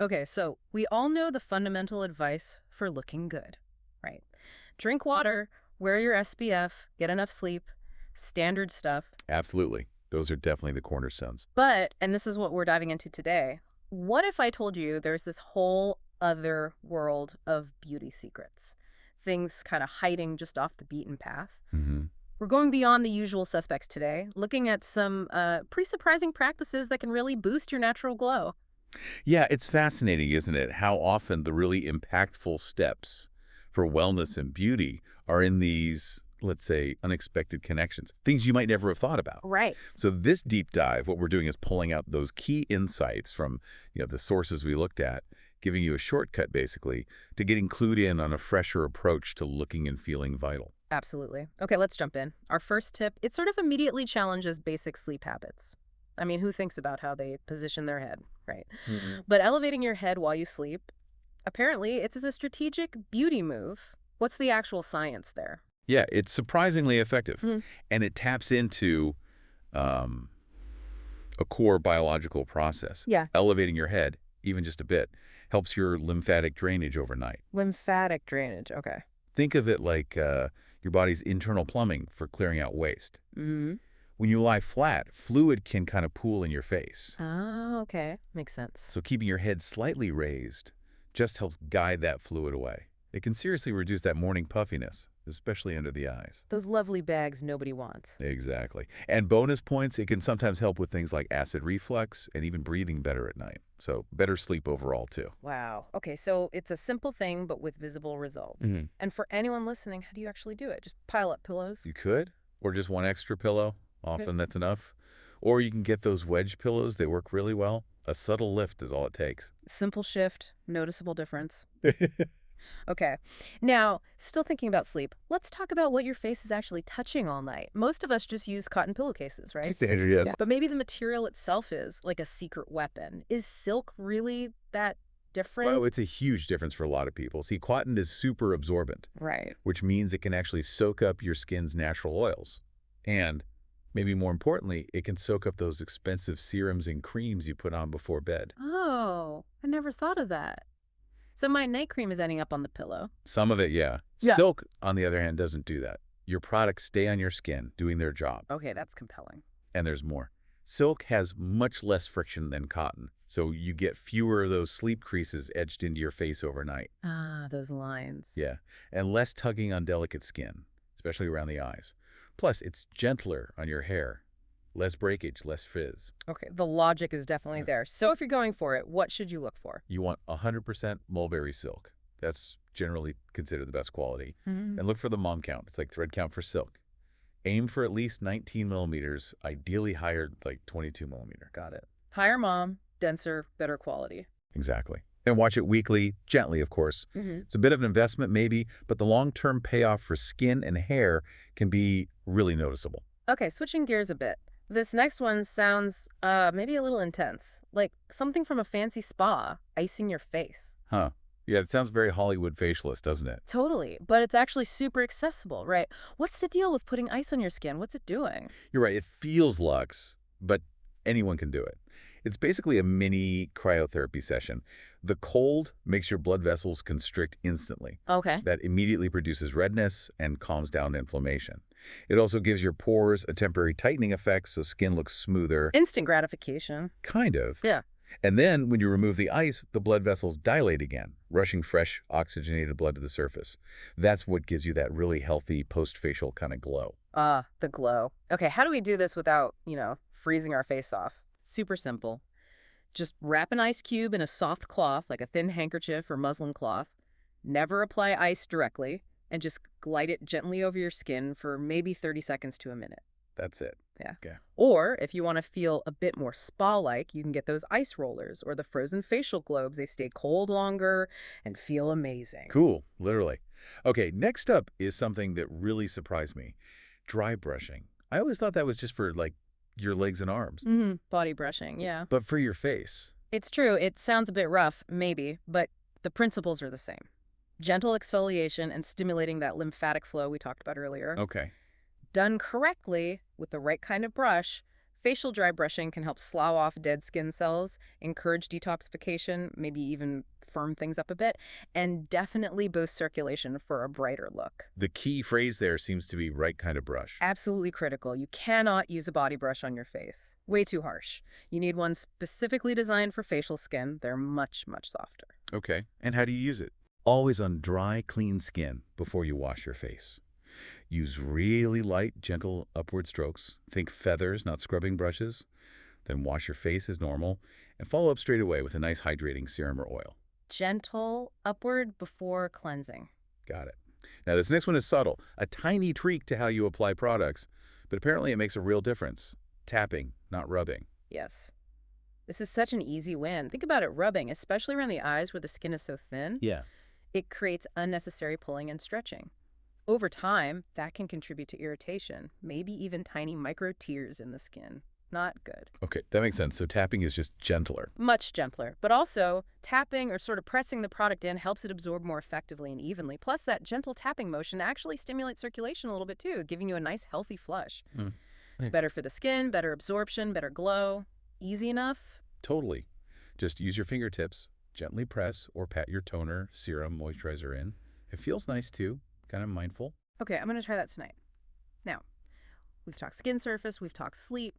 Okay, so we all know the fundamental advice for looking good, right? Drink water, wear your SPF, get enough sleep, standard stuff. Absolutely. Those are definitely the cornerstones. But, and this is what we're diving into today, what if I told you there's this whole other world of beauty secrets? Things kind of hiding just off the beaten path. Hmm. We're going beyond the usual suspects today, looking at some pretty surprising practices that can really boost your natural glow. Yeah, it's fascinating, isn't it? How often the really impactful steps for wellness and beauty are in these, let's say, unexpected connections, things you might never have thought about. Right. So this deep dive, what we're doing is pulling out those key insights from, the sources we looked at, giving you a shortcut, basically, to getting clued in on a fresher approach to looking and feeling vital. Absolutely. Okay, let's jump in. Our first tip, it sort of immediately challenges basic sleep habits. I mean, who thinks about how they position their head, right? Hmm. But elevating your head while you sleep, apparently it's a strategic beauty move. What's the actual science there? Yeah, it's surprisingly effective, Hmm. and it taps into um, a core biological process. Yeah, Elevating your head, even just a bit, helps your lymphatic drainage overnight. lymphatic drainage. Okay. Think of it like your body's internal plumbing for clearing out waste. Mm-hmm. When you lie flat, fluid can kind of pool in your face. Ah, okay. Makes sense. So keeping your head slightly raised just helps guide that fluid away. It can seriously reduce that morning puffiness, especially under the eyes. Those lovely bags nobody wants. Exactly. And bonus points, it can sometimes help with things like acid reflux and even breathing better at night. So better sleep overall, too. Wow. Okay, so it's a simple thing, but with visible results. Hmm. And for anyone listening, how do you actually do it? Just pile up pillows? You could, or just one extra pillow. Often that's enough. Or you can get those wedge pillows. They work really well. A subtle lift is all it takes. Simple shift, noticeable difference. Okay. Now, still thinking about sleep, let's talk about what your face is actually touching all night. Most of us just use cotton pillowcases, right? Standard, yes. Yeah. But maybe the material itself is like a secret weapon. Is silk really that different? Well, it's a huge difference for a lot of people. See, cotton is super absorbent, Right. which means it can actually soak up your skin's natural oils. And maybe more importantly, it can soak up those expensive serums and creams you put on before bed. Oh, I never thought of that. So my night cream is ending up on the pillow. Some of it, yeah. Yeah. Silk, on the other hand, doesn't do that. Your products stay on your skin, doing their job. Okay, that's compelling. And there's more. Silk has much less friction than cotton, so you get fewer of those sleep creases etched into your face overnight. Ah, those lines. Yeah, and less tugging on delicate skin, especially around the eyes. Plus, it's gentler on your hair. Less breakage, less frizz. Okay, the logic is definitely there. So if you're going for it, what should you look for? You want 100% mulberry silk. That's generally considered the best quality. Mm. And look for the mom count. It's like thread count for silk. Aim for at least 19 millimeters, ideally higher, like 22 millimeter. Got it. Higher mom, denser, better quality. Exactly. And watch it weekly, gently, of course. Mm-hmm. It's a bit of an investment, maybe, but the long-term payoff for skin and hair can be really noticeable. Okay, switching gears a bit. This next one sounds maybe a little intense, like something from a fancy spa, icing your face. Huh. Yeah, it sounds very Hollywood facialist, doesn't it? Totally, but it's actually super accessible, right? What's the deal with putting ice on your skin? What's it doing? You're right. It feels luxe, but anyone can do it. It's basically a mini cryotherapy session. The cold makes your blood vessels constrict instantly. Okay. That immediately produces redness and calms down inflammation. It also gives your pores a temporary tightening effect so skin looks smoother. Instant gratification. Kind of. Yeah. And then when you remove the ice, the blood vessels dilate again, rushing fresh, oxygenated blood to the surface. That's what gives you that really healthy post-facial kind of glow. Ah, the glow. Okay, how do we do this without, freezing our face off? Super simple. Just wrap an ice cube in a soft cloth, like a thin handkerchief or muslin cloth. Never apply ice directly, and just glide it gently over your skin for maybe 30 seconds to a minute. That's it. Yeah. Okay. Or if you want to feel a bit more spa-like, you can get those ice rollers or the frozen facial globes. They stay cold longer and feel amazing. Cool, literally. Okay, next up is something that really surprised me. Dry brushing. I always thought that was just for, like, your legs and arms. Mm-hmm. Body brushing, yeah. But for your face. It's true. It sounds a bit rough, maybe, but the principles are the same. Gentle exfoliation and stimulating that lymphatic flow we talked about earlier. Okay. Done correctly with the right kind of brush, Facial dry brushing can help slough off dead skin cells, encourage detoxification, maybe even firm things up a bit, and definitely boost circulation for a brighter look. The key phrase there seems to be right kind of brush. Absolutely critical. You cannot use a body brush on your face. Way too harsh. You need one specifically designed for facial skin. They're much, much softer. Okay. And how do you use it? Always on dry, clean skin before you wash your face. Use really light, gentle upward strokes. Think feathers, not scrubbing brushes. Then wash your face as normal and follow up straight away with a nice hydrating serum or oil. Gentle upward before cleansing. Got it. Now, this next one is subtle, a tiny tweak to how you apply products, but apparently it makes a real difference. Tapping, not rubbing. Yes. This is such an easy win. Think about it rubbing, especially around the eyes where the skin is so thin. Yeah. It creates unnecessary pulling and stretching. Over time, that can contribute to irritation, maybe even tiny micro tears in the skin. Not good. Okay, that makes sense. So tapping is just gentler. Much gentler. But also, tapping or sort of pressing the product in helps it absorb more effectively and evenly. Plus, that gentle tapping motion actually stimulates circulation a little bit too, giving you a nice, healthy flush. Mm. It's better for the skin, better absorption, better glow. Easy enough? Totally. Just use your fingertips, gently press or pat your toner, serum, moisturizer in. It feels nice too, kind of mindful. Okay, I'm going to try that tonight. Now, we've talked skin surface, we've talked sleep,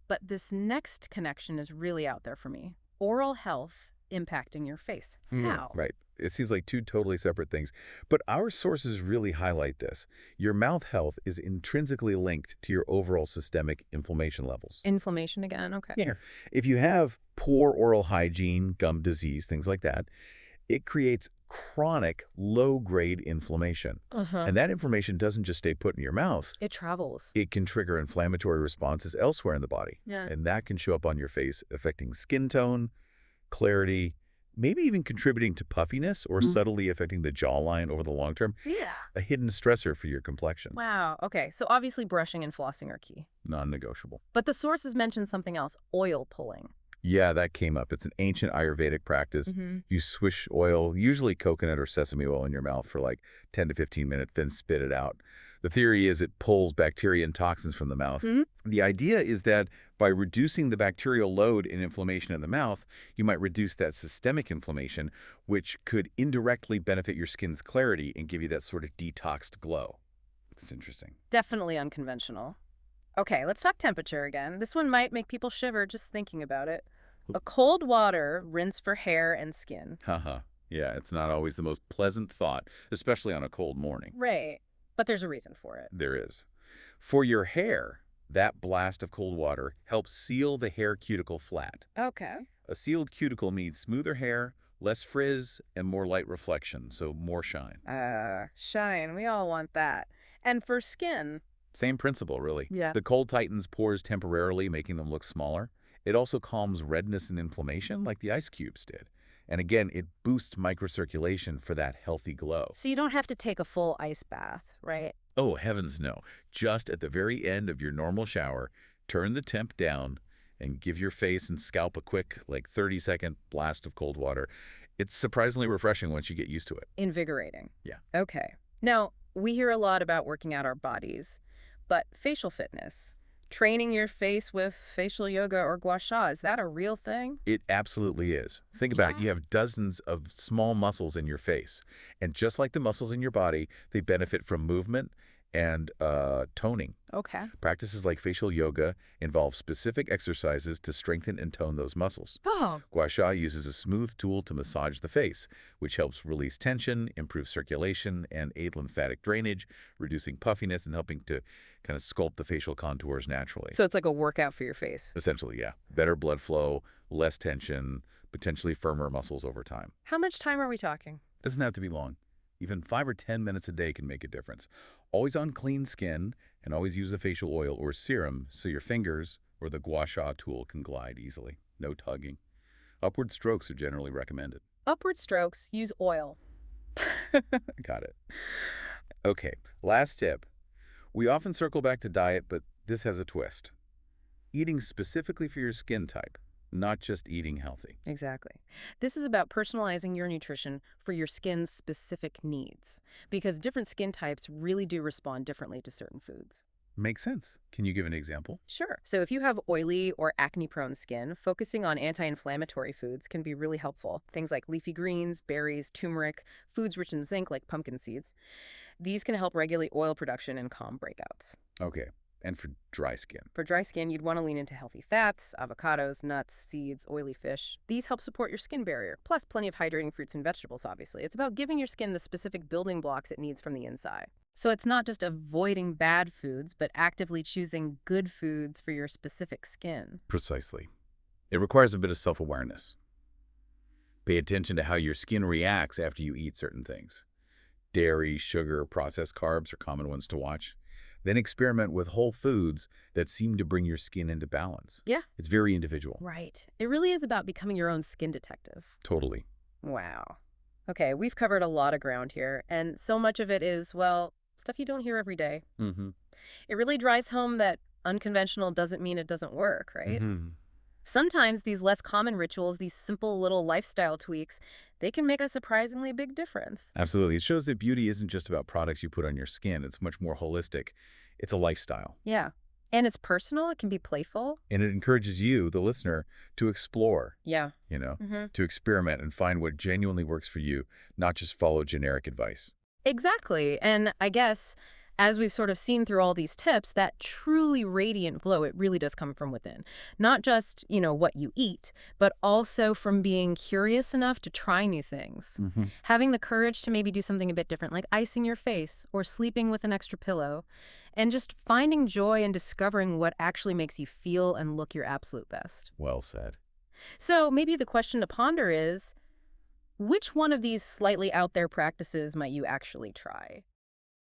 but this next connection is really out there for me. Oral health impacting your face. How? Right. It seems like two totally separate things. But our sources really highlight this. Your mouth health is intrinsically linked to your overall systemic inflammation levels. Inflammation again? Okay. Yeah. If you have poor oral hygiene, gum disease, things like that, it creates chronic, low-grade inflammation. And that inflammation doesn't just stay put in your mouth. It travels. It can trigger inflammatory responses elsewhere in the body. Yeah. And that can show up on your face, affecting skin tone, clarity, maybe even contributing to puffiness or subtly affecting the jawline over the long term. Yeah. A hidden stressor for your complexion. Wow. Okay. So obviously brushing and flossing are key. Non-negotiable. But the sources mentioned something else, oil pulling. Yeah, that came up. It's an ancient Ayurvedic practice. You swish oil, usually coconut or sesame oil, in your mouth for like 10 to 15 minutes, then spit it out. The theory is it pulls bacteria and toxins from the mouth. The idea is that by reducing the bacterial load and inflammation in the mouth, you might reduce that systemic inflammation, which could indirectly benefit your skin's clarity and give you that sort of detoxed glow. It's interesting. Definitely unconventional. Okay, let's talk temperature again. This one might make people shiver just thinking about it. A cold water rinse for hair and skin. Haha. Yeah, it's not always the most pleasant thought, especially on a cold morning. Right. But there's a reason for it. There is. For your hair, that blast of cold water helps seal the hair cuticle flat. Okay. A sealed cuticle means smoother hair, less frizz, and more light reflection, so more shine. Shine. We all want that. And for skin. Same principle, really. Yeah. The cold tightens pores temporarily, making them look smaller. It also calms redness and inflammation like the ice cubes did. And again, it boosts microcirculation for that healthy glow. So you don't have to take a full ice bath, right? Oh, heavens no. Just at the very end of your normal shower, turn the temp down and give your face and scalp a quick, like 30-second blast of cold water. It's surprisingly refreshing once you get used to it. Invigorating. Yeah. Okay. Now, we hear a lot about working out our bodies, but facial fitness, training your face with facial yoga or gua sha, is that a real thing? It absolutely is. Think about it. You have dozens of small muscles in your face. And just like the muscles in your body, they benefit from movement and toning. Okay. Practices like facial yoga involve specific exercises to strengthen and tone those muscles. Oh. Gua sha uses a smooth tool to massage the face, which helps release tension, improve circulation, and aid lymphatic drainage, reducing puffiness and helping to kind of sculpt the facial contours naturally. So it's like a workout for your face. Essentially, yeah. Better blood flow, less tension, potentially firmer muscles over time. How much time are we talking? Doesn't have to be long. Even 5 or 10 minutes a day can make a difference. Always on clean skin, and always use a facial oil or serum so your fingers or the gua sha tool can glide easily. No tugging. Upward strokes are generally recommended. Upward strokes, use oil. Got it. Okay, last tip. We often circle back to diet, but this has a twist. Eating specifically for your skin type, not just eating healthy. Exactly. This is about personalizing your nutrition for your skin's specific needs, because different skin types really do respond differently to certain foods. Makes sense. Can you give an example? Sure. So if you have oily or acne-prone skin, focusing on anti-inflammatory foods can be really helpful. Things like leafy greens, berries, turmeric, foods rich in zinc like pumpkin seeds. These can help regulate oil production and calm breakouts. Okay. And for dry skin? For dry skin, you'd want to lean into healthy fats, avocados, nuts, seeds, oily fish. These help support your skin barrier, plus plenty of hydrating fruits and vegetables, obviously. It's about giving your skin the specific building blocks it needs from the inside. So it's not just avoiding bad foods, but actively choosing good foods for your specific skin. Precisely. It requires a bit of self-awareness. Pay attention to how your skin reacts after you eat certain things. Dairy, sugar, processed carbs are common ones to watch. Then experiment with whole foods that seem to bring your skin into balance. Yeah. It's very individual. Right. It really is about becoming your own skin detective. Totally. Wow. Okay, we've covered a lot of ground here, and so much of it is, well, stuff you don't hear every day. Mm-hmm. It really drives home that unconventional doesn't mean it doesn't work, right? Mm-hmm. Sometimes these less common rituals, these simple little lifestyle tweaks, they can make a surprisingly big difference. Absolutely. It shows that beauty isn't just about products you put on your skin. It's much more holistic. It's a lifestyle. Yeah. And it's personal, it can be playful. And it encourages you, the listener, to explore, Yeah. Mm-hmm. To experiment and find what genuinely works for you, not just follow generic advice. Exactly. And I guess as we've sort of seen through all these tips, that truly radiant glow, it really does come from within. Not just, what you eat, but also from being curious enough to try new things. Mm-hmm. Having the courage to maybe do something a bit different, like icing your face or sleeping with an extra pillow, and just finding joy and discovering what actually makes you feel and look your absolute best. Well said. So maybe the question to ponder is, which one of these slightly out there practices might you actually try?